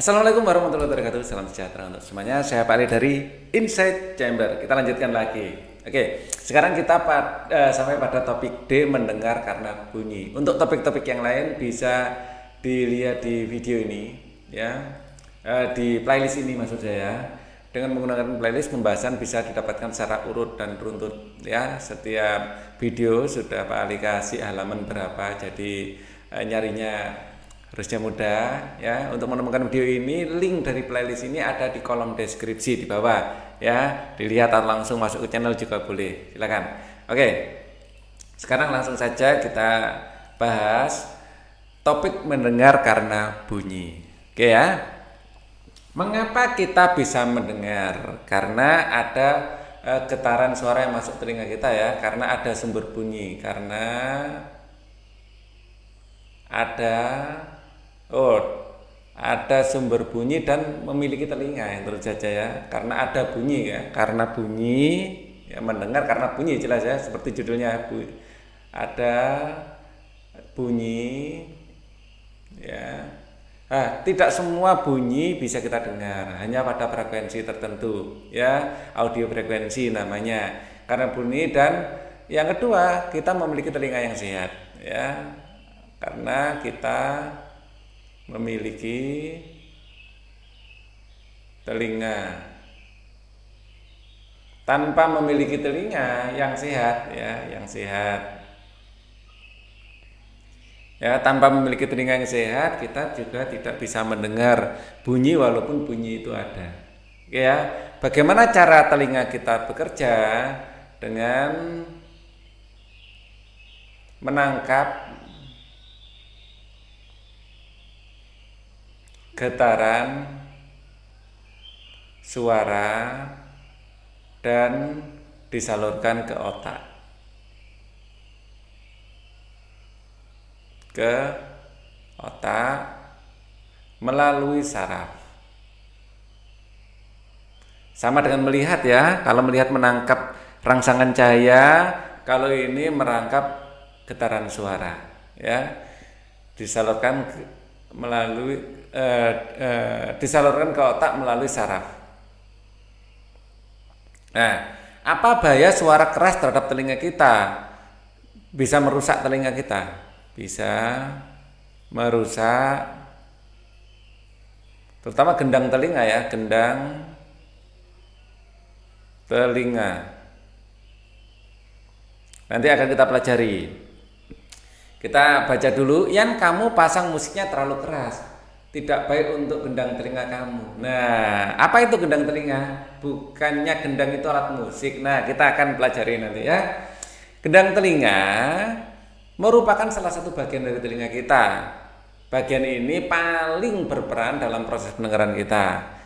Assalamualaikum warahmatullahi wabarakatuh. Salam sejahtera untuk semuanya. Saya Pak Ali dari Inside Chamber. Kita lanjutkan lagi. Oke, sekarang kita sampai pada topik D, mendengar karena bunyi. Untuk topik-topik yang lain bisa dilihat di video ini, ya, di playlist ini maksud saya. Dengan menggunakan playlist, pembahasan bisa didapatkan secara urut dan runtut, ya. Setiap video sudah Pak Ali kasih halaman berapa, jadi nyarinya harusnya mudah, ya. Untuk menemukan video ini, link dari playlist ini ada di kolom deskripsi di bawah, ya. Dilihat atau langsung masuk ke channel juga boleh, silakan. Oke, sekarang langsung saja kita bahas topik mendengar karena bunyi. Oke ya, mengapa kita bisa mendengar? Karena ada getaran suara yang masuk telinga kita, ya. Karena ada sumber bunyi, karena ada sumber bunyi dan memiliki telinga yang terus saja, ya. Karena ada bunyi, ya. Karena bunyi, ya, mendengar karena bunyi, jelas ya, seperti judulnya, ada bunyi, ya. Tidak semua bunyi bisa kita dengar, hanya pada frekuensi tertentu, ya, audio frekuensi namanya. Karena bunyi, dan yang kedua, kita memiliki telinga yang sehat, ya. Karena kita memiliki telinga. Tanpa memiliki telinga yang sehat, ya, yang sehat. Ya, tanpa memiliki telinga yang sehat, kita juga tidak bisa mendengar bunyi walaupun bunyi itu ada. Ya, bagaimana cara telinga kita bekerja? Dengan menangkap getaran suara dan disalurkan ke otak. Melalui saraf. Sama dengan melihat, ya. Kalau melihat menangkap rangsangan cahaya, kalau ini merangkap getaran suara, ya. Disalurkan disalurkan ke otak melalui saraf. Nah, apa bahaya suara keras terhadap telinga kita? Bisa merusak telinga kita. Bisa merusak terutama gendang telinga, ya, gendang telinga. Nanti akan kita pelajari. Kita baca dulu. Yan, kamu pasang musiknya terlalu keras, tidak baik untuk gendang telinga kamu. Nah, apa itu gendang telinga? Bukannya gendang itu alat musik. Nah, kita akan pelajari nanti, ya. Gendang telinga merupakan salah satu bagian dari telinga kita. Bagian ini paling berperan dalam proses pendengaran kita.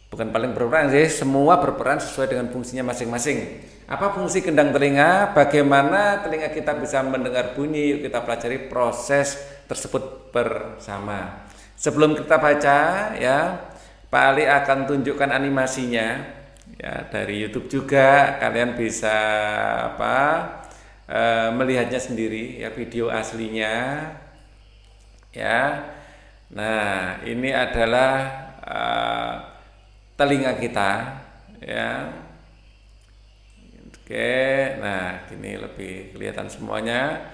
Bukan paling berperan sih, semua berperan sesuai dengan fungsinya masing-masing. Apa fungsi gendang telinga? Bagaimana telinga kita bisa mendengar bunyi? Yuk kita pelajari proses tersebut bersama. Sebelum kita baca, ya, Pak Ali akan tunjukkan animasinya, ya, dari YouTube juga. Kalian bisa melihatnya sendiri, ya, video aslinya, ya. Nah, ini adalah telinga kita, ya. Oke, nah, gini lebih kelihatan semuanya.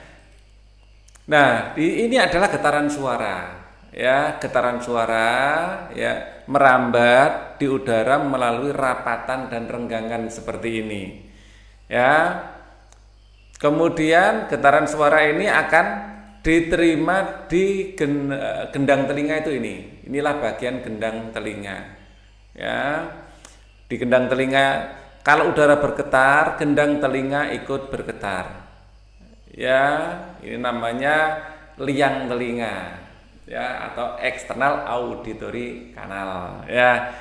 Nah, ini adalah getaran suara, ya, getaran suara, ya, merambat di udara melalui rapatan dan renggangan seperti ini, ya. Kemudian getaran suara ini akan diterima di gendang telinga itu ini. Inilah bagian gendang telinga, ya. Di gendang telinga, kalau udara bergetar, gendang telinga ikut bergetar, ya. Ini namanya liang telinga, ya, atau external auditory canal, ya.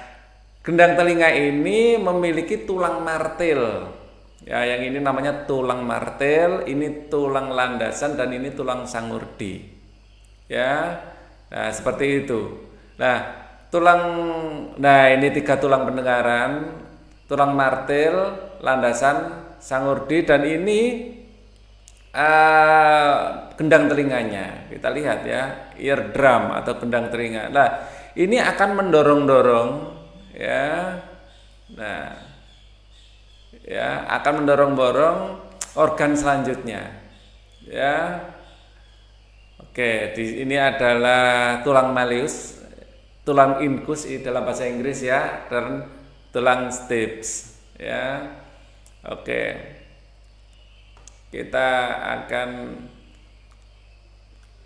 Gendang telinga ini memiliki tulang martil, ya. Yang ini namanya tulang martil, ini tulang landasan, dan ini tulang sangurdi, ya. Nah, seperti itu. Nah, ini 3 tulang pendengaran: tulang martil, landasan, sangurdi, dan ini gendang telinganya. Kita lihat, ya, eardrum atau gendang telinga. Nah, ini akan mendorong-dorong ya. Nah, ya akan mendorong-dorong organ selanjutnya. Ya. Oke, ini adalah tulang malleus, tulang incus dalam bahasa Inggris ya, dan tulang stapes ya. Oke. Kita akan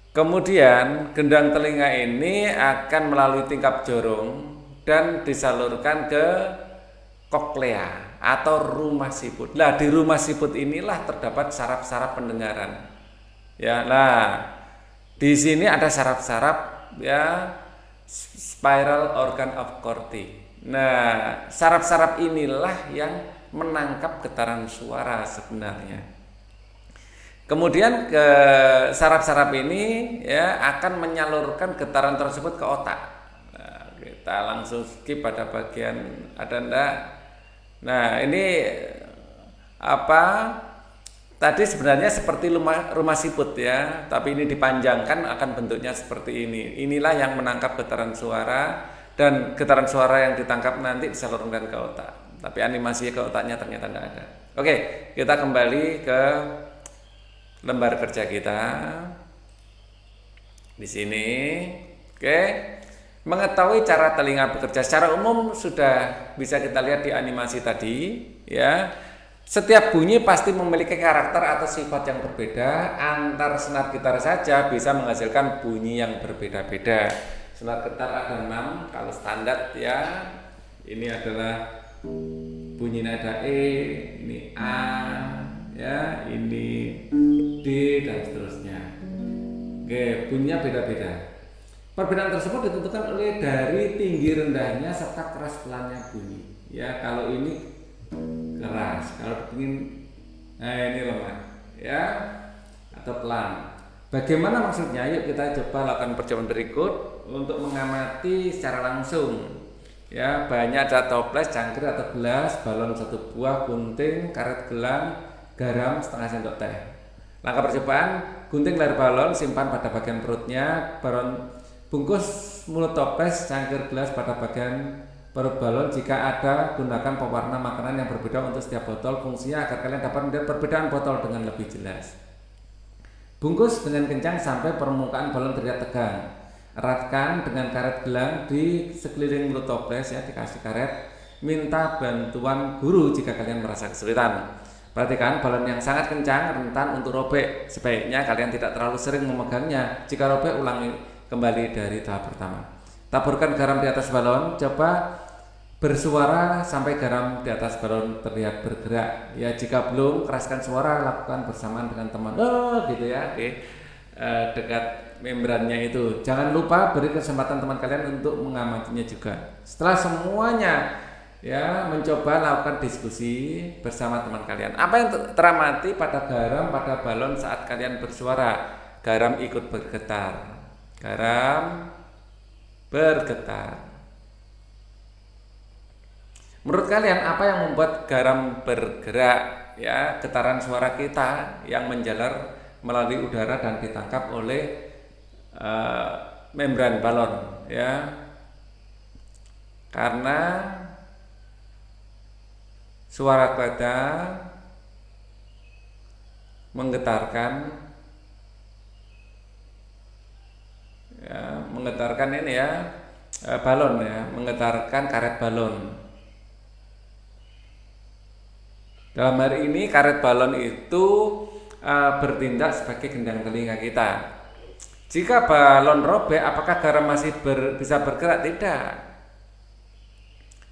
kemudian gendang telinga ini akan melalui tingkap jorong dan disalurkan ke koklea atau rumah siput. Nah, di rumah siput inilah terdapat saraf-saraf pendengaran. Ya, nah di sini ada saraf-saraf ya, spiral organ of Corti. Nah, saraf-saraf inilah yang menangkap getaran suara sebenarnya. Kemudian ke saraf-saraf ini ya akan menyalurkan getaran tersebut ke otak. Nah, kita langsung skip pada bagian ada ndak. Nah, ini apa? Tadi sebenarnya seperti rumah siput ya, tapi ini dipanjangkan akan bentuknya seperti ini. Inilah yang menangkap getaran suara, dan getaran suara yang ditangkap nanti disalurkan ke otak. Tapi animasi ke otaknya ternyata tidak ada. Oke, kita kembali ke lembar kerja kita. Di sini, oke. Mengetahui cara telinga bekerja secara umum sudah bisa kita lihat di animasi tadi ya. Setiap bunyi pasti memiliki karakter atau sifat yang berbeda. Antar senar gitar saja bisa menghasilkan bunyi yang berbeda-beda. Senar gitar ada 6 kalau standar ya. Ini adalah bunyi nada E, ini A, ya, ini D dan seterusnya. Oke, bunyinya beda-beda. Perbedaan tersebut ditentukan oleh dari tinggi rendahnya serta keras pelannya bunyi. Ya, kalau ini keras, kalau ingin ini lemah ya atau pelan. Bagaimana maksudnya? Yuk kita coba lakukan percobaan berikut untuk mengamati secara langsung. Ya, bahannya ada toples, cangkir atau gelas, balon 1 buah, gunting, karet gelang, garam setengah sendok teh. Langkah percobaan: gunting layar balon, simpan pada bagian perutnya, bungkus mulut toples, cangkir gelas pada bagian perut balon. Jika ada, gunakan pewarna makanan yang berbeda untuk setiap botol. Fungsinya agar kalian dapat melihat perbedaan botol dengan lebih jelas. Bungkus dengan kencang sampai permukaan balon terlihat tegang. Eratkan dengan karet gelang di sekeliling mulut toples ya, dikasih karet. Minta bantuan guru jika kalian merasa kesulitan. Perhatikan balon yang sangat kencang rentan untuk robek. Sebaiknya kalian tidak terlalu sering memegangnya. Jika robek, ulangi kembali dari tahap pertama. Taburkan garam di atas balon. Coba bersuara sampai garam di atas balon terlihat bergerak. Ya, jika belum, keraskan suara, lakukan bersamaan dengan teman. Oh, gitu ya. Oke. Dekat membrannya itu. Jangan lupa beri kesempatan teman kalian untuk mengamatinya juga. Setelah semuanya ya mencoba, lakukan diskusi bersama teman kalian. Apa yang teramati pada garam pada balon saat kalian bersuara? Garam ikut bergetar. Garam bergetar. Menurut kalian apa yang membuat garam bergerak? Ya, getaran suara kita yang menjalar melalui udara dan ditangkap oleh membran balon ya. Karena suara kita menggetarkan ya, menggetarkan ini ya, balon ya, menggetarkan karet balon. Dalam hari ini karet balon itu bertindak sebagai gendang telinga kita. Jika balon robek, apakah garam masih bisa bergerak? Tidak.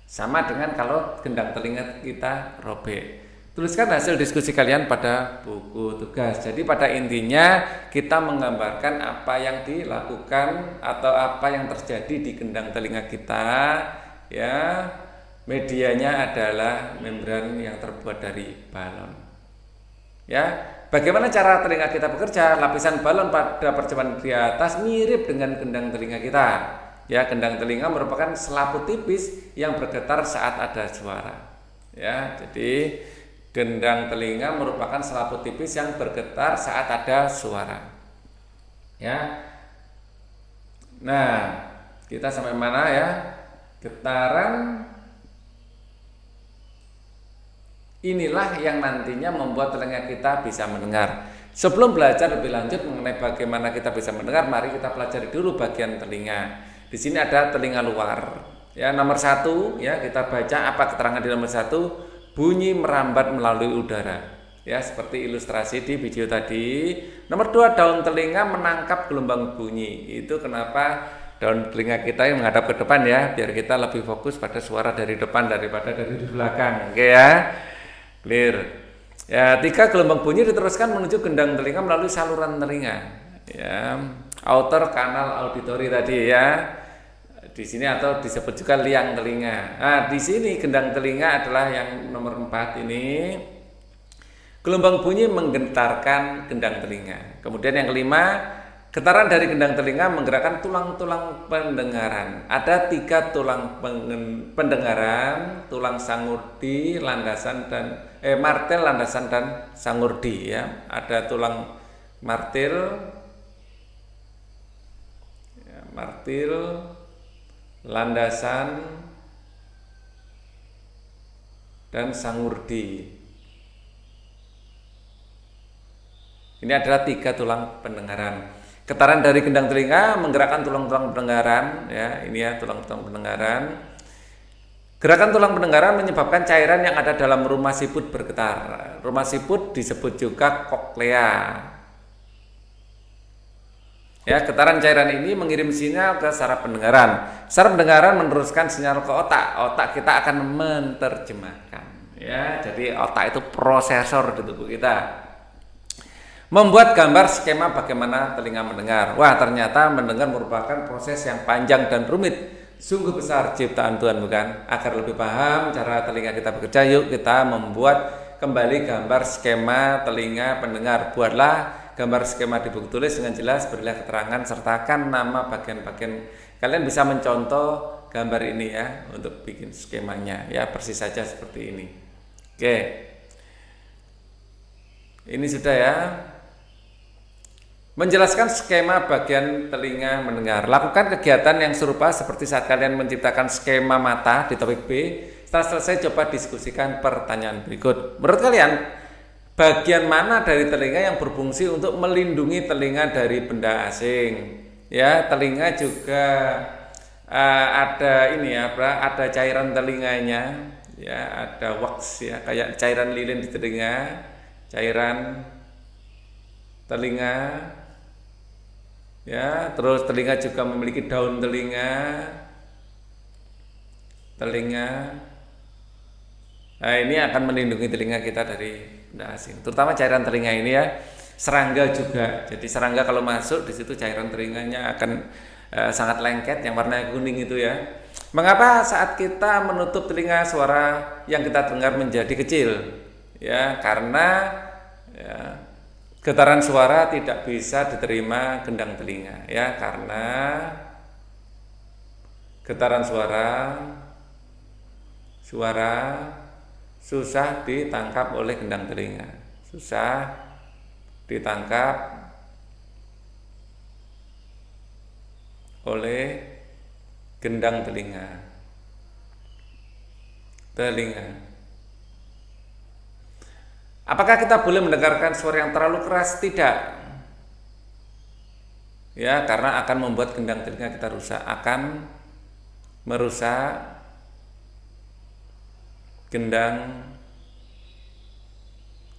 Sama dengan kalau gendang telinga kita robek. Tuliskan hasil diskusi kalian pada buku tugas. Jadi pada intinya kita menggambarkan apa yang dilakukan atau apa yang terjadi di gendang telinga kita ya. Medianya adalah membran yang terbuat dari balon. Ya, bagaimana cara telinga kita bekerja? Lapisan balon pada percobaan di atas mirip dengan gendang telinga kita. Ya, gendang telinga merupakan selaput tipis yang bergetar saat ada suara. Ya, jadi gendang telinga merupakan selaput tipis yang bergetar saat ada suara. Ya. Nah, Kita sampai mana ya? Getaran inilah yang nantinya membuat telinga kita bisa mendengar. Sebelum belajar lebih lanjut mengenai bagaimana kita bisa mendengar, mari kita pelajari dulu bagian telinga. Di sini ada telinga luar. Ya, nomor 1 ya, kita baca apa keterangan di nomor 1? Bunyi merambat melalui udara. Ya, seperti ilustrasi di video tadi. Nomor 2, daun telinga menangkap gelombang bunyi. Itu kenapa daun telinga kita yang menghadap ke depan ya, biar kita lebih fokus pada suara dari depan daripada dari belakang. Oke ya. Clear. Ya, 3, gelombang bunyi diteruskan menuju gendang telinga melalui saluran telinga. Ya, outer kanal auditori tadi ya. Di sini atau disebut juga liang telinga. Nah, di sini gendang telinga adalah yang nomor 4 ini. Gelombang bunyi menggentarkan gendang telinga. Kemudian yang kelima, getaran dari gendang telinga menggerakkan tulang-tulang pendengaran. Ada 3 tulang pendengaran, tulang sangurdi, landasan dan martel, landasan dan sangurdi ya. Ada tulang martil, landasan dan sangurdi. Ini adalah 3 tulang pendengaran. Getaran dari gendang telinga menggerakkan tulang-tulang pendengaran ya, ini ya tulang-tulang pendengaran. Gerakan tulang pendengaran menyebabkan cairan yang ada dalam rumah siput bergetar. Rumah siput disebut juga koklea. Ya, getaran cairan ini mengirim sinyal ke saraf pendengaran. Saraf pendengaran meneruskan sinyal ke otak. Otak kita akan menerjemahkan. Ya, jadi otak itu prosesor di tubuh kita. Membuat gambar skema bagaimana telinga mendengar. Wah, ternyata mendengar merupakan proses yang panjang dan rumit. Sungguh besar ciptaan Tuhan, bukan? Agar lebih paham cara telinga kita bekerja, yuk kita membuat kembali gambar skema telinga pendengar. Buatlah gambar skema di buku tulis dengan jelas, berilah keterangan, sertakan nama bagian-bagian. Kalian bisa mencontoh gambar ini ya untuk bikin skemanya. Ya, persis saja seperti ini. Oke. Ini sudah ya. Menjelaskan skema bagian telinga mendengar. Lakukan kegiatan yang serupa seperti saat kalian menciptakan skema mata di topik B. Setelah selesai, coba diskusikan pertanyaan berikut. Menurut kalian, bagian mana dari telinga yang berfungsi untuk melindungi telinga dari benda asing? Ya, telinga juga ada ini ya, ada cairan telinganya. Ya, ada wax ya, kayak cairan lilin di telinga, cairan telinga. Ya, terus telinga juga memiliki daun telinga. Nah, ini akan melindungi telinga kita dari benda asing. Terutama cairan telinga ini ya. Serangga juga. Jadi serangga kalau masuk di situ cairan telinganya akan sangat lengket yang warna kuning itu ya. Mengapa saat kita menutup telinga suara yang kita dengar menjadi kecil? Ya, karena ya, getaran suara tidak bisa diterima gendang telinga ya, karena getaran suara susah ditangkap oleh gendang telinga. Susah ditangkap oleh gendang telinga. Apakah kita boleh mendengarkan suara yang terlalu keras? Tidak. Ya, karena akan membuat gendang telinga kita rusak, akan merusak gendang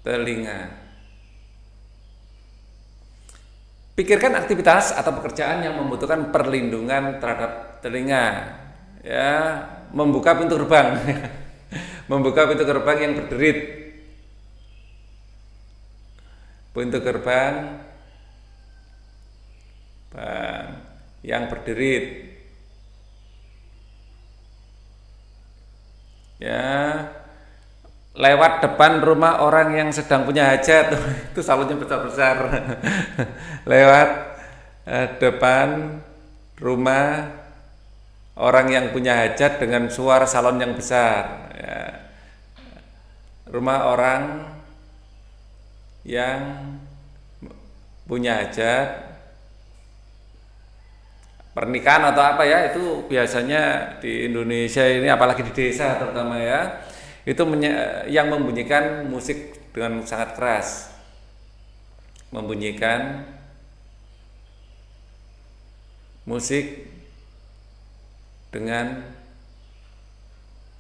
telinga. Pikirkan aktivitas atau pekerjaan yang membutuhkan perlindungan terhadap telinga. Ya, membuka pintu gerbang. Membuka pintu gerbang yang berderit. Pintu gerbang yang berderit. Ya, lewat depan rumah orang yang sedang punya hajat. Itu salonnya besar-besar. Lewat depan rumah orang yang punya hajat dengan suara salon yang besar ya. Rumah orang yang punya hajat pernikahan atau apa ya, itu biasanya di Indonesia ini apalagi di desa terutama ya, itu yang membunyikan musik dengan sangat keras, membunyikan musik dengan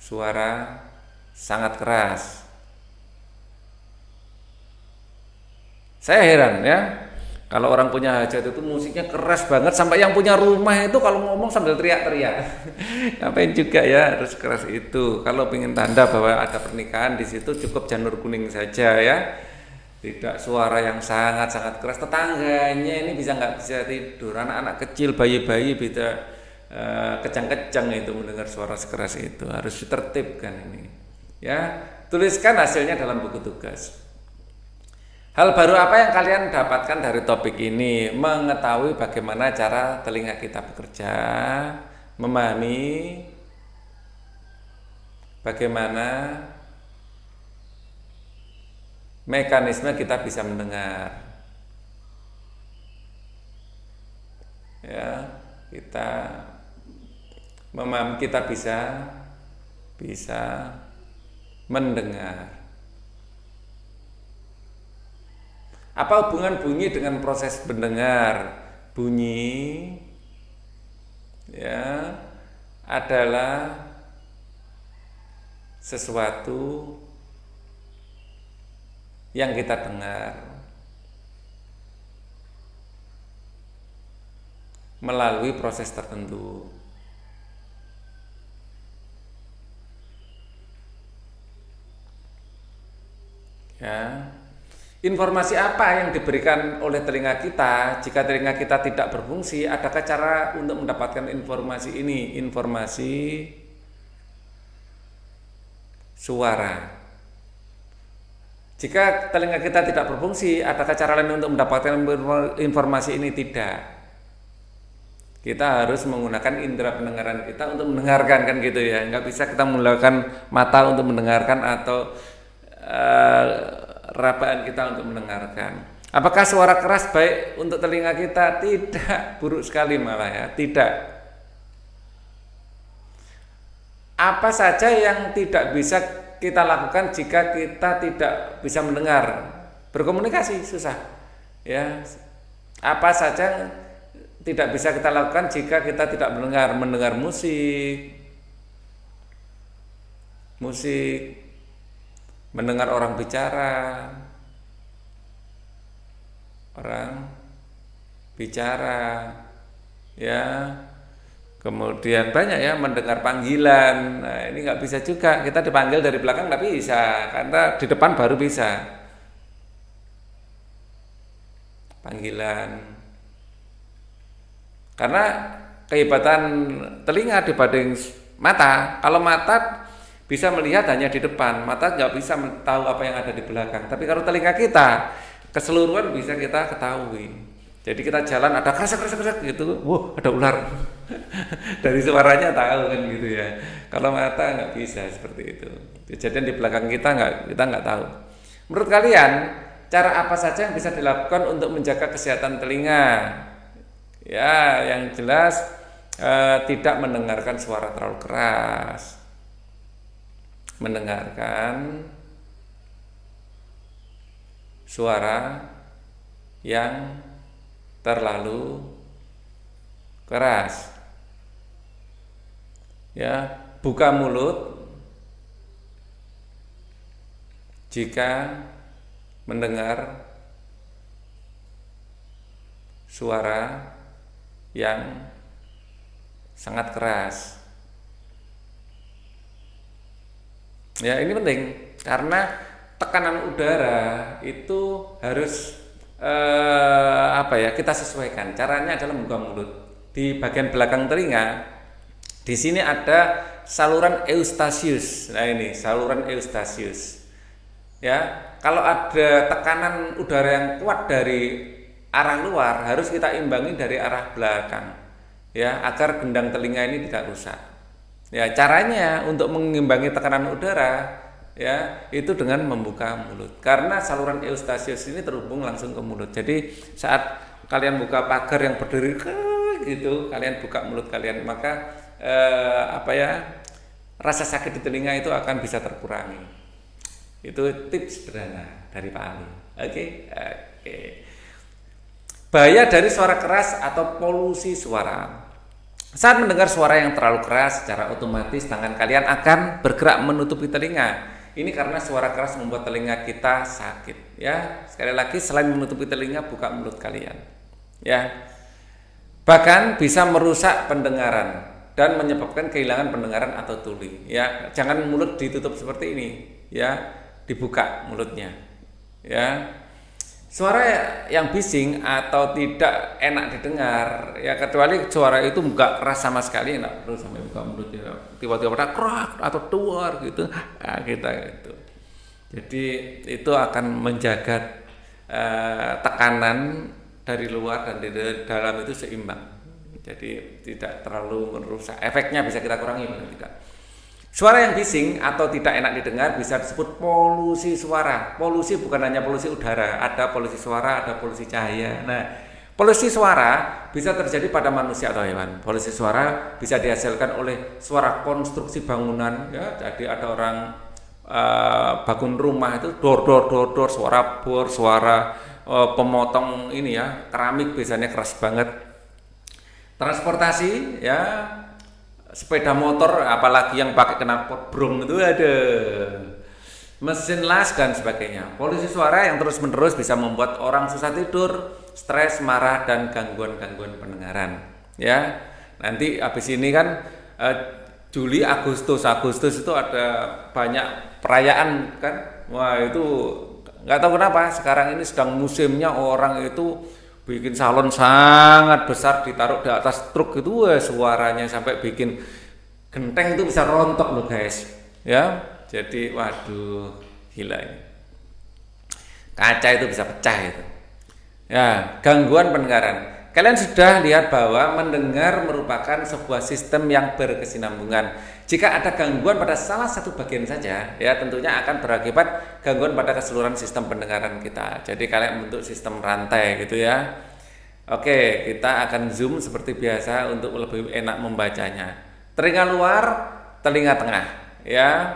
suara sangat keras. Saya heran ya, kalau orang punya hajat itu musiknya keras banget sampai yang punya rumah itu kalau ngomong sambil teriak-teriak. Ngapain juga ya harus keras itu? Kalau ingin tanda bahwa ada pernikahan di situ cukup janur kuning saja ya. Tidak suara yang sangat-sangat keras, tetangganya ini nggak bisa tidur, anak-anak kecil, bayi-bayi bisa kejang-kejang itu mendengar suara sekeras itu. Harus ditertibkan ini ya. Tuliskan hasilnya dalam buku tugas. Hal baru apa yang kalian dapatkan dari topik ini? Mengetahui bagaimana cara telinga kita bekerja, memahami bagaimana mekanisme kita bisa mendengar. Ya, kita memahami, kita bisa mendengar. Apa hubungan bunyi dengan proses mendengar? Bunyi ya adalah sesuatu yang kita dengar melalui proses tertentu. Ya. Informasi apa yang diberikan oleh telinga kita? Jika telinga kita tidak berfungsi, adakah cara untuk mendapatkan informasi ini? Informasi suara. Jika telinga kita tidak berfungsi, adakah cara lain untuk mendapatkan informasi ini? Tidak. Kita harus menggunakan indera pendengaran kita untuk mendengarkan, kan gitu ya. Nggak bisa kita menggunakan mata untuk mendengarkan atau rabaan kita untuk mendengarkan. Apakah suara keras baik untuk telinga kita? Tidak, buruk sekali malah ya, tidak. Apa saja yang tidak bisa kita lakukan jika kita tidak bisa mendengar? Berkomunikasi susah. Ya. Apa saja tidak bisa kita lakukan jika kita tidak mendengar musik, mendengar orang bicara, ya, kemudian banyak ya mendengar panggilan. Nah, ini nggak bisa juga, kita dipanggil dari belakang nggak bisa, karena di depan baru bisa panggilan. Karena kehebatan telinga dibanding mata, kalau mata bisa melihat hanya di depan, mata nggak bisa tahu apa yang ada di belakang. Tapi kalau telinga kita keseluruhan bisa kita ketahui. Jadi kita jalan ada kresek gitu, wah ada ular. Dari suaranya tahu kan gitu ya. Kalau mata nggak bisa seperti itu. Kejadian di belakang kita nggak tahu. Menurut kalian cara apa saja yang bisa dilakukan untuk menjaga kesehatan telinga? Ya, yang jelas tidak mendengarkan suara terlalu keras. Mendengarkan suara yang terlalu keras. Ya, buka mulut jika mendengar suara yang sangat keras. Ya, ini penting karena tekanan udara itu harus kita sesuaikan. Caranya adalah buka mulut. Di bagian belakang telinga, di sini ada saluran eustasius. Nah, ini saluran eustasius. Ya, kalau ada tekanan udara yang kuat dari arah luar, harus kita imbangi dari arah belakang. Ya, agar gendang telinga ini tidak rusak. Ya, caranya untuk mengimbangi tekanan udara ya itu dengan membuka mulut. Karena saluran eustasius ini terhubung langsung ke mulut. Jadi saat kalian buka pagar yang berdiri gitu, kalian buka mulut kalian, maka rasa sakit di telinga itu akan bisa terkurangi. Itu tips sederhana dari Pak Ali. Oke. Bahaya dari suara keras atau polusi suara. Saat mendengar suara yang terlalu keras, secara otomatis tangan kalian akan bergerak menutupi telinga. Ini karena suara keras membuat telinga kita sakit. Ya, sekali lagi, selain menutupi telinga, buka mulut kalian. Ya, bahkan bisa merusak pendengaran dan menyebabkan kehilangan pendengaran atau tuli. Ya, jangan mulut ditutup seperti ini. Ya, dibuka mulutnya. Ya. Suara yang bising atau tidak enak didengar, ya kecuali suara itu enggak keras sama sekali, enggak perlu sampai buka mulut ya. Tiba-tiba ada krak atau keluar gitu, nah, kita gitu. Jadi itu akan menjaga tekanan dari luar dan di dalam itu seimbang. Jadi tidak terlalu merusak. Efeknya bisa kita kurangi paling tidak. Suara yang bising atau tidak enak didengar bisa disebut polusi suara. Polusi bukan hanya polusi udara, ada polusi suara, ada polusi cahaya. Nah, polusi suara bisa terjadi pada manusia atau hewan. Polusi suara bisa dihasilkan oleh suara konstruksi bangunan, ya. Jadi ada orang bangun rumah itu dor, suara bor, suara pemotong ini ya, keramik biasanya keras banget. Transportasi, ya. Sepeda motor, apalagi yang pakai knalpot brong itu ada, mesin las dan sebagainya. Polusi suara yang terus-menerus bisa membuat orang susah tidur, stres, marah, dan gangguan-gangguan pendengaran. Ya, nanti habis ini kan Juli, Agustus itu ada banyak perayaan kan. Wah, itu nggak tahu kenapa sekarang ini sedang musimnya orang itu bikin salon sangat besar ditaruh di atas truk itu, suaranya sampai bikin genteng itu bisa rontok loh guys, ya. Jadi waduh, gila ini, kaca itu bisa pecah itu. Ya, gangguan pendengaran. Kalian sudah lihat bahwa mendengar merupakan sebuah sistem yang berkesinambungan. Jika ada gangguan pada salah satu bagian saja, ya tentunya akan berakibat gangguan pada keseluruhan sistem pendengaran kita. Jadi kalian membentuk sistem rantai gitu ya. Oke, kita akan zoom seperti biasa untuk lebih enak membacanya. Telinga luar, telinga tengah, ya.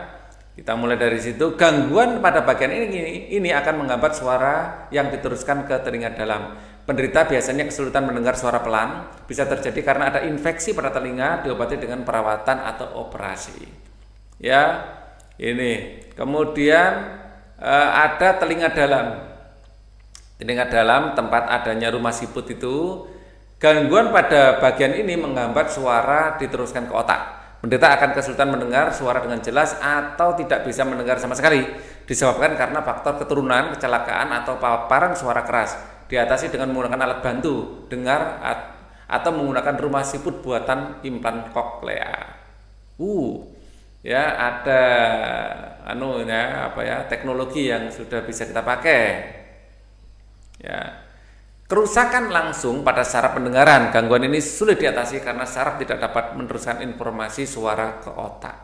Kita mulai dari situ. Gangguan pada bagian ini akan menghambat suara yang diteruskan ke telinga dalam. Penderita biasanya kesulitan mendengar suara pelan, bisa terjadi karena ada infeksi pada telinga, diobati dengan perawatan atau operasi. Ya, ini. Kemudian ada telinga dalam. Telinga dalam tempat adanya rumah siput itu, gangguan pada bagian ini menghambat suara diteruskan ke otak. Penderita akan kesulitan mendengar suara dengan jelas atau tidak bisa mendengar sama sekali, disebabkan karena faktor keturunan, kecelakaan atau paparan suara keras. Diatasi dengan menggunakan alat bantu dengar atau menggunakan rumah siput buatan implan koklea. Ya ada teknologi yang sudah bisa kita pakai. Ya. Kerusakan langsung pada saraf pendengaran. Gangguan ini sulit diatasi karena saraf tidak dapat meneruskan informasi suara ke otak.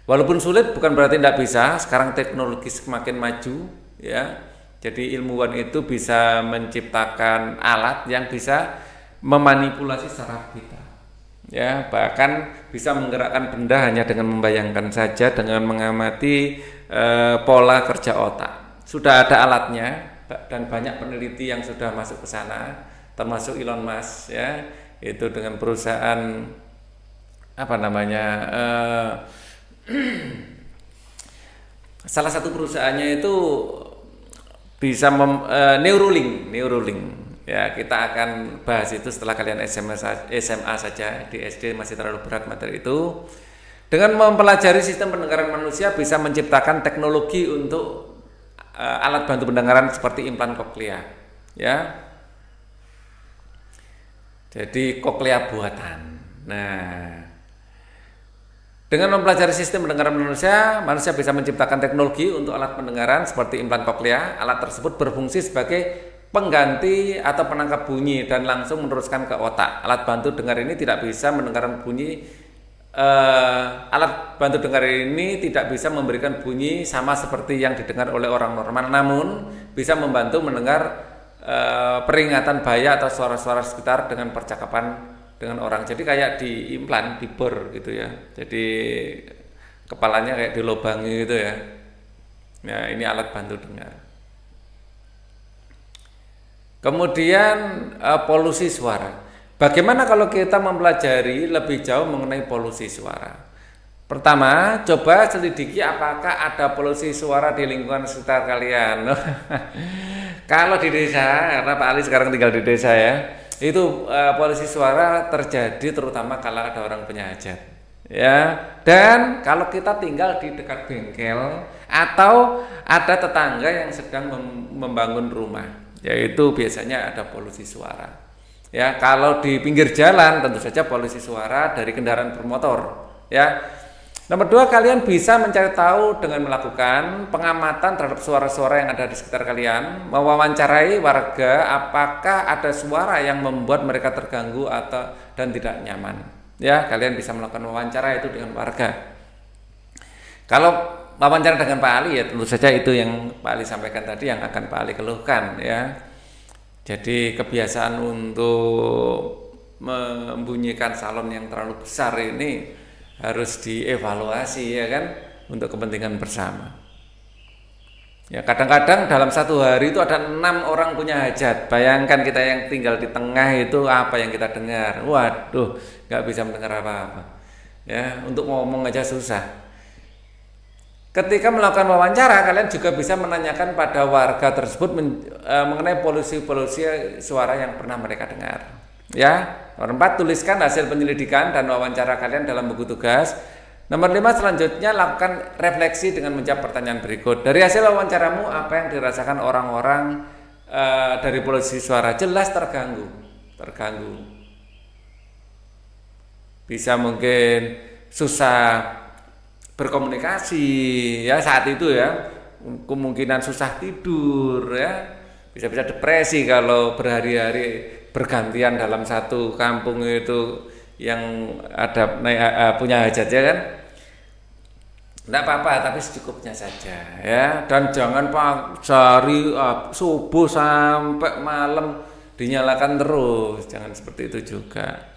Walaupun sulit bukan berarti tidak bisa. Sekarang teknologi semakin maju, ya. Jadi ilmuwan itu bisa menciptakan alat yang bisa memanipulasi saraf kita. Ya, bahkan bisa menggerakkan benda hanya dengan membayangkan saja, dengan mengamati pola kerja otak. Sudah ada alatnya dan banyak peneliti yang sudah masuk ke sana, termasuk Elon Musk, ya, itu dengan perusahaan salah satu perusahaannya itu bisa Neuralink. Ya, kita akan bahas itu setelah kalian SMA saja. Di SD masih terlalu berat materi itu. Dengan mempelajari sistem pendengaran manusia bisa menciptakan teknologi untuk alat bantu pendengaran seperti implan koklea. Ya. Jadi koklea buatan. Nah, dengan mempelajari sistem pendengaran manusia bisa menciptakan teknologi untuk alat pendengaran seperti implan koklea. Alat tersebut berfungsi sebagai pengganti atau penangkap bunyi dan langsung meneruskan ke otak. Alat bantu dengar ini tidak bisa mendengarkan bunyi. Alat bantu dengar ini tidak bisa memberikan bunyi sama seperti yang didengar oleh orang normal, namun bisa membantu mendengar peringatan bahaya atau suara-suara sekitar dengan percakapan dengan orang. Jadi kayak diimplan, dibor gitu ya. Jadi kepalanya kayak dilobangi gitu ya. Nah, ini alat bantu dengar. Kemudian polusi suara. Bagaimana kalau kita mempelajari lebih jauh mengenai polusi suara? Pertama, coba selidiki apakah ada polusi suara di lingkungan sekitar kalian. Kalau di desa, karena Pak Ali sekarang tinggal di desa ya, itu polusi suara terjadi terutama kalau ada orang punya hajat. Ya, dan kalau kita tinggal di dekat bengkel atau ada tetangga yang sedang membangun rumah, yaitu biasanya ada polusi suara. Ya, kalau di pinggir jalan tentu saja polusi suara dari kendaraan bermotor. Ya, nomor 2, kalian bisa mencari tahu dengan melakukan pengamatan terhadap suara-suara yang ada di sekitar kalian, mewawancarai warga apakah ada suara yang membuat mereka terganggu atau dan tidak nyaman. Ya, kalian bisa melakukan wawancara itu dengan warga. Kalau wawancara dengan Pak Ali ya tentu saja itu yang Pak Ali sampaikan tadi yang akan Pak Ali keluhkan ya. Jadi kebiasaan untuk membunyikan salon yang terlalu besar ini harus dievaluasi ya kan, untuk kepentingan bersama. Ya, kadang-kadang dalam satu hari itu ada 6 orang punya hajat. Bayangkan kita yang tinggal di tengah itu apa yang kita dengar. Waduh, nggak bisa mendengar apa-apa. Ya, untuk ngomong aja susah. Ketika melakukan wawancara, kalian juga bisa menanyakan pada warga tersebut mengenai polusi-polusi suara yang pernah mereka dengar. Ya, nomor 4, tuliskan hasil penyelidikan dan wawancara kalian dalam buku tugas. Nomor 5, selanjutnya lakukan refleksi dengan menjawab pertanyaan berikut. Dari hasil wawancaramu, apa yang dirasakan orang-orang dari polusi suara? Jelas terganggu. Bisa mungkin susah berkomunikasi ya saat itu ya, kemungkinan susah tidur ya, bisa-bisa depresi kalau berhari-hari bergantian dalam satu kampung itu yang ada punya hajat ya kan. Tidak apa-apa, tapi secukupnya saja ya, dan jangan dari subuh sampai malam dinyalakan terus, jangan seperti itu juga.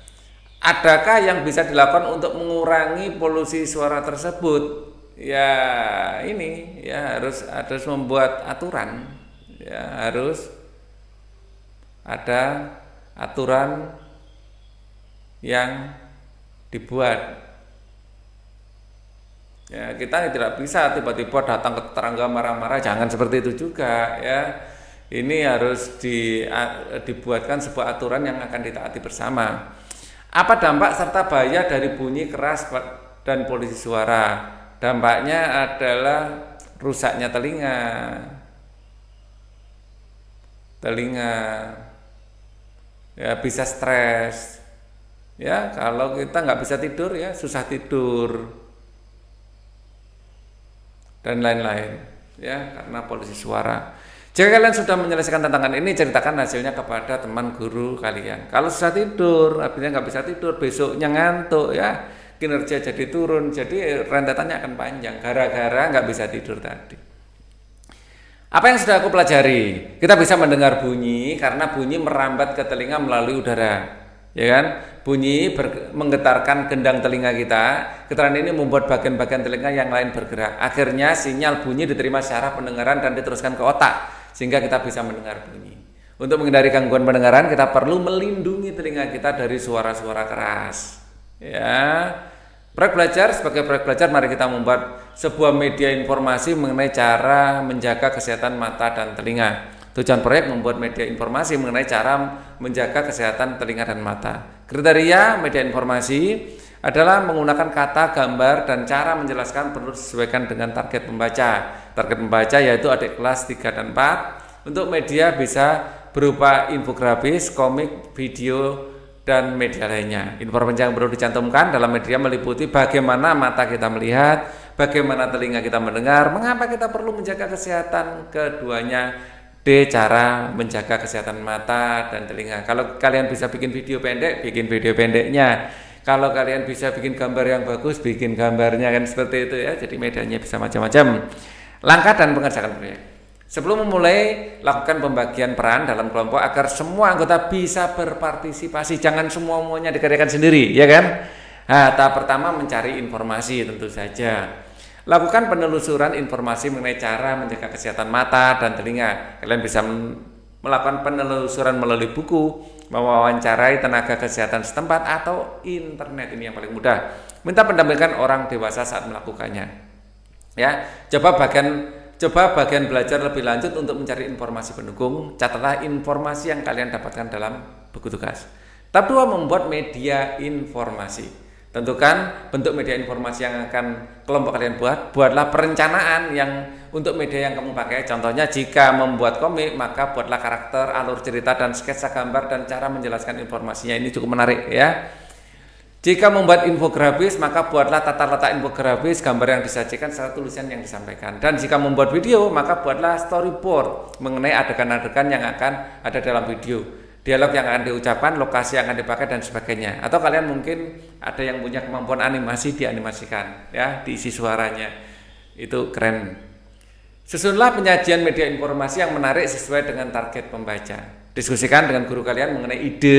Adakah yang bisa dilakukan untuk mengurangi polusi suara tersebut? Ya ini ya harus membuat aturan ya, harus ada aturan yang dibuat. Ya, kita tidak bisa tiba-tiba datang ke tetangga marah-marah, jangan seperti itu juga ya. Ini harus dibuatkan sebuah aturan yang akan ditaati bersama. Apa dampak serta bahaya dari bunyi keras dan polusi suara? Dampaknya adalah rusaknya telinga. Ya, bisa stres. Ya, kalau kita nggak bisa tidur ya susah tidur. Dan lain-lain ya, karena polusi suara. Jika kalian sudah menyelesaikan tantangan ini, ceritakan hasilnya kepada teman guru kalian. Kalau susah tidur, akhirnya nggak bisa tidur, besoknya ngantuk ya, kinerja jadi turun, jadi rentetannya akan panjang gara-gara nggak bisa tidur tadi. Apa yang sudah aku pelajari? Kita bisa mendengar bunyi karena bunyi merambat ke telinga melalui udara. Ya kan, bunyi menggetarkan gendang telinga kita. Getaran ini membuat bagian-bagian telinga yang lain bergerak. Akhirnya sinyal bunyi diterima secara pendengaran dan diteruskan ke otak, sehingga kita bisa mendengar bunyi. Untuk menghindari gangguan pendengaran, kita perlu melindungi telinga kita dari suara-suara keras. Ya, proyek belajar, sebagai proyek belajar, mari kita membuat sebuah media informasi mengenai cara menjaga kesehatan mata dan telinga. Tujuan proyek membuat media informasi mengenai cara menjaga kesehatan telinga dan mata. Kriteria media informasi adalah menggunakan kata, gambar, dan cara menjelaskan perlu disesuaikan dengan target pembaca. Target pembaca yaitu adik kelas 3 dan 4. Untuk media bisa berupa infografis, komik, video, dan media lainnya. Informasi yang perlu dicantumkan dalam media meliputi bagaimana mata kita melihat, bagaimana telinga kita mendengar, mengapa kita perlu menjaga kesehatan keduanya, cara menjaga kesehatan mata dan telinga. Kalau kalian bisa bikin video pendek, bikin video pendeknya. Kalau kalian bisa bikin gambar yang bagus, bikin gambarnya, kan seperti itu ya. Jadi medianya bisa macam-macam. Langkah dan pengerjaan proyek. Sebelum memulai, lakukan pembagian peran dalam kelompok agar semua anggota bisa berpartisipasi. Jangan semuanya dikerjakan sendiri, ya kan? Nah, tahap pertama mencari informasi tentu saja. Lakukan penelusuran informasi mengenai cara menjaga kesehatan mata dan telinga. Kalian bisa melakukan penelusuran melalui buku, mewawancarai tenaga kesehatan setempat atau internet. Ini yang paling mudah. Minta pendampingan orang dewasa saat melakukannya. Ya, coba bagian belajar lebih lanjut untuk mencari informasi pendukung. Catatlah informasi yang kalian dapatkan dalam buku tugas. Tahap 2, membuat media informasi. Tentukan bentuk media informasi yang akan kelompok kalian buat. Buatlah perencanaan yang untuk media yang kamu pakai. Contohnya jika membuat komik, maka buatlah karakter, alur cerita, dan sketsa gambar dan cara menjelaskan informasinya. Ini cukup menarik ya. Jika membuat infografis, maka buatlah tata letak infografis, gambar yang disajikan serta tulisan yang disampaikan. Dan jika membuat video, maka buatlah storyboard mengenai adegan-adegan yang akan ada dalam video, dialog yang akan diucapkan, lokasi yang akan dipakai, dan sebagainya. Atau kalian mungkin ada yang punya kemampuan animasi, dianimasikan, ya, diisi suaranya. Itu keren. Susunlah penyajian media informasi yang menarik sesuai dengan target pembaca. Diskusikan dengan guru kalian mengenai ide,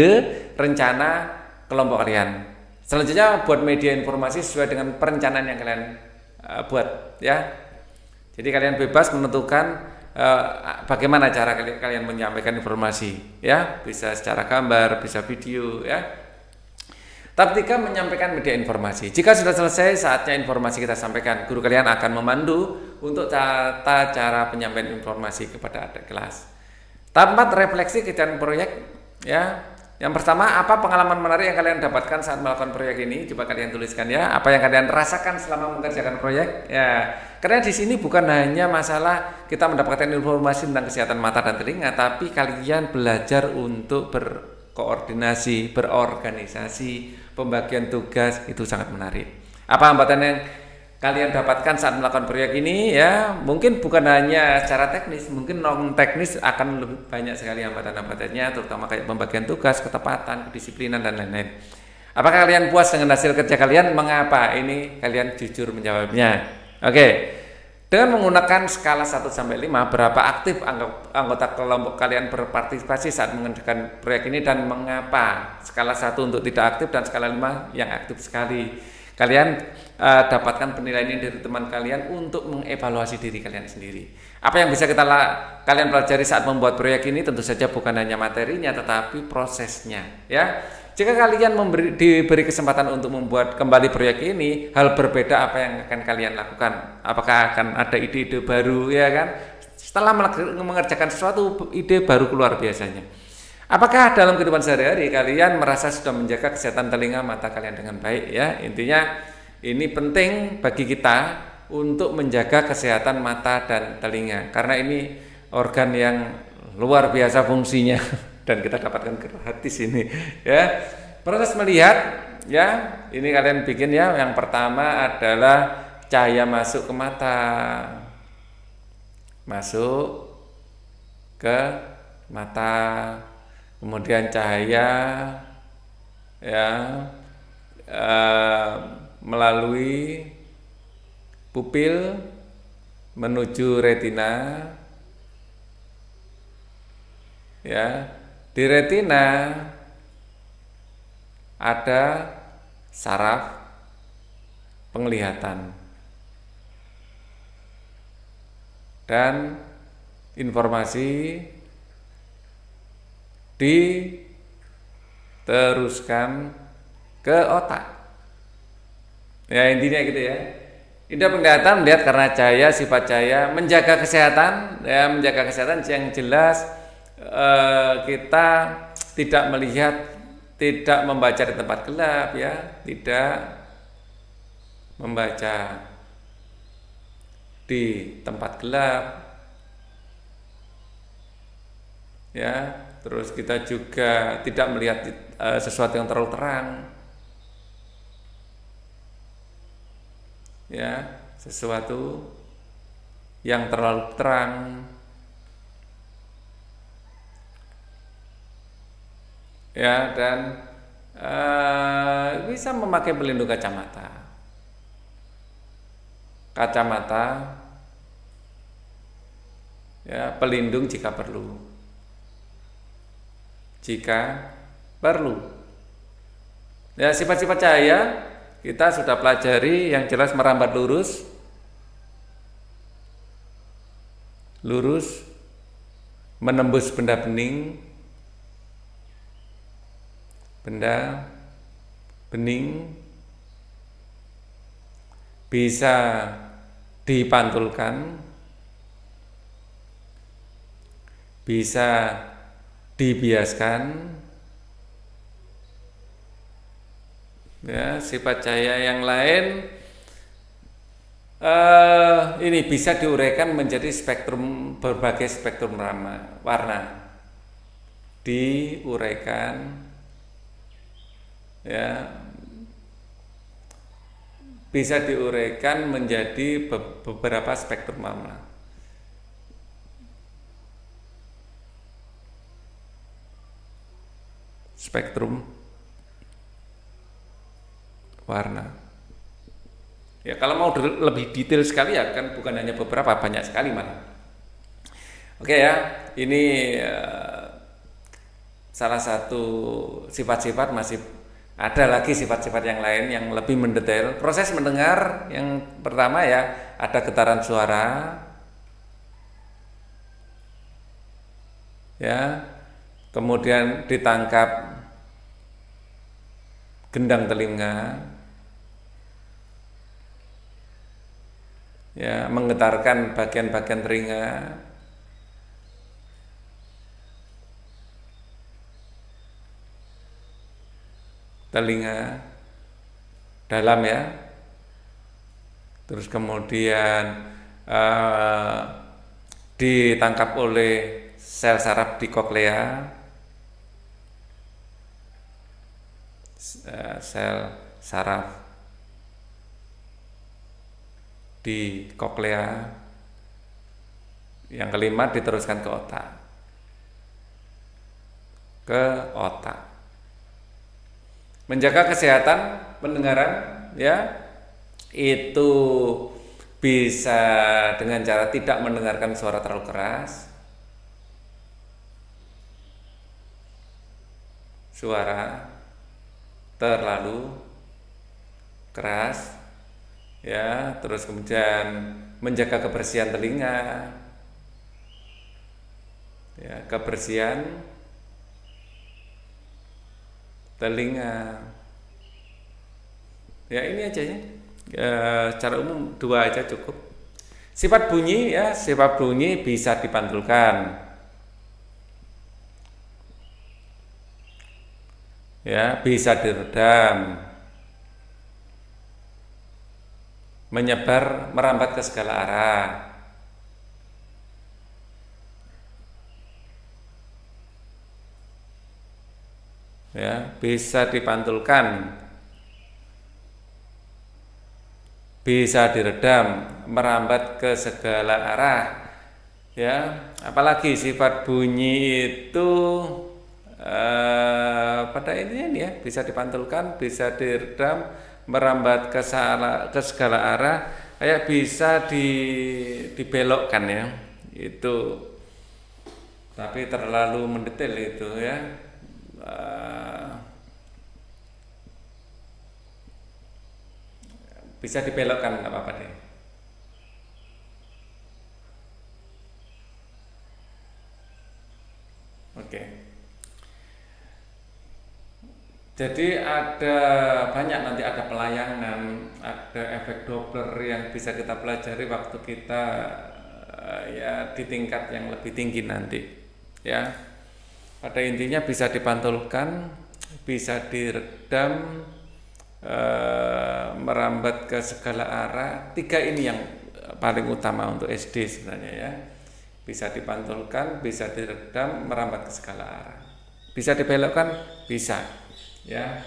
rencana kelompok kalian. Selanjutnya buat media informasi sesuai dengan perencanaan yang kalian buat, ya. Jadi kalian bebas menentukan bagaimana cara kalian menyampaikan informasi, ya. Bisa secara gambar, bisa video, ya. Tahap 3, menyampaikan media informasi. Jika sudah selesai, saatnya informasi kita sampaikan. Guru kalian akan memandu untuk tata cara penyampaian informasi kepada adik kelas. Tahap 4, refleksi kerjaan proyek, ya. Yang pertama, apa pengalaman menarik yang kalian dapatkan saat melakukan proyek ini? Coba kalian tuliskan ya. Apa yang kalian rasakan selama mengerjakan proyek? Ya, karena di sini bukan hanya masalah kita mendapatkan informasi tentang kesehatan mata dan telinga, tapi kalian belajar untuk berkoordinasi, berorganisasi, pembagian tugas. Itu sangat menarik. Apa hambatan yang kalian dapatkan saat melakukan proyek ini? Ya, mungkin bukan hanya secara teknis, mungkin non teknis akan lebih banyak sekali hambatan-hambatannya, terutama kayak pembagian tugas, ketepatan, kedisiplinan, dan lain-lain. Apakah kalian puas dengan hasil kerja kalian? Mengapa? Ini kalian jujur menjawabnya. Oke. Dengan menggunakan skala 1 sampai 5, berapa aktif anggota kelompok kalian berpartisipasi saat mengerjakan proyek ini dan mengapa? Skala 1 untuk tidak aktif dan skala 5 yang aktif sekali. Kalian dapatkan penilaian ini dari teman kalian untuk mengevaluasi diri kalian sendiri. Apa yang bisa kalian pelajari saat membuat proyek ini? Tentu saja bukan hanya materinya, tetapi prosesnya, ya. Jika kalian diberi kesempatan untuk membuat kembali proyek ini, hal berbeda apa yang akan kalian lakukan? Apakah akan ada ide-ide baru, ya kan? Setelah mengerjakan sesuatu, ide baru keluar biasanya. Apakah dalam kehidupan sehari-hari kalian merasa sudah menjaga kesehatan telinga mata kalian dengan baik, ya? Intinya ini penting bagi kita untuk menjaga kesehatan mata dan telinga, karena ini organ yang luar biasa fungsinya dan kita dapatkan gratis ini, ya. Proses melihat, ya, ini kalian bikin ya. Yang pertama adalah cahaya masuk ke mata, masuk ke mata. Kemudian cahaya, ya, melalui pupil menuju retina, ya. Di retina ada saraf penglihatan dan informasi diteruskan ke otak. Ya, intinya gitu ya. Indera penglihatan melihat karena cahaya, sifat cahaya, menjaga kesehatan, ya, menjaga kesehatan yang jelas kita tidak melihat, tidak membaca di tempat gelap, ya, tidak membaca di tempat gelap, ya. Terus kita juga tidak melihat sesuatu yang terlalu terang, ya, sesuatu yang terlalu terang, ya, dan bisa memakai pelindung kacamata. Ya, pelindung jika perlu. Jika perlu. Ya, sifat-sifat cahaya kita sudah pelajari, yang jelas merambat lurus, menembus benda bening, bisa dipantulkan, bisa dibiaskan. Ya, sifat cahaya yang lain ini bisa diuraikan menjadi berbagai spektrum warna. Diuraikan, ya, bisa diuraikan menjadi beberapa spektrum warna. Spektrum warna. Ya, kalau mau lebih detail sekali ya kan bukan hanya beberapa, banyak sekali malah. Oke ya, ini salah satu sifat-sifat, masih ada lagi sifat-sifat yang lain yang lebih mendetail. Proses mendengar yang pertama ya, ada getaran suara. Ya. Kemudian ditangkap gendang telinga. Ya, menggetarkan bagian-bagian telinga. Telinga dalam ya. Terus kemudian ditangkap oleh sel saraf di koklea. Sel saraf di koklea. Yang kelima diteruskan ke otak. Menjaga kesehatan pendengaran ya, itu bisa dengan cara tidak mendengarkan suara terlalu keras, suara terlalu keras ya. Terus kemudian menjaga kebersihan telinga ya, kebersihan telinga ya. Ini aja ya, secara umum 2 aja cukup. Sifat bunyi ya, sifat bunyi bisa dipantulkan ya, bisa diredam, menyebar, merambat ke segala arah. Ya, bisa dipantulkan, bisa diredam, merambat ke segala arah. Ya, apalagi sifat bunyi itu pada intinya ya, bisa dipantulkan, bisa diredam, merambat ke segala arah, kayak bisa dibelokkan ya. Itu tapi terlalu mendetail itu ya. Bisa dibelokkan, nggak apa-apa deh. Oke. Jadi ada banyak, nanti ada pelayangan, ada efek Doppler yang bisa kita pelajari waktu kita ya di tingkat yang lebih tinggi nanti ya. Pada intinya bisa dipantulkan, bisa diredam, merambat ke segala arah. 3 ini yang paling utama untuk SD sebenarnya ya. Bisa dipantulkan, bisa diredam, merambat ke segala arah. Bisa dibelokkan, bisa ya.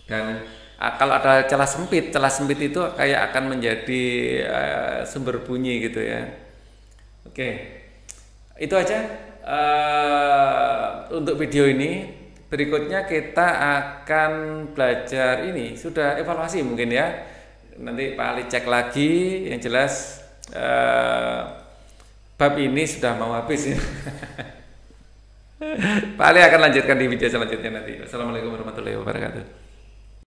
Dan kalau ada celah sempit itu kayak akan menjadi sumber bunyi gitu ya. Oke, itu aja untuk video ini. Berikutnya kita akan belajar ini, sudah evaluasi mungkin ya. Nanti Pak Ali cek lagi, yang jelas bab ini sudah mau habis ya. Pak Ali akan lanjutkan di video selanjutnya nanti. Wassalamualaikum warahmatullahi wabarakatuh.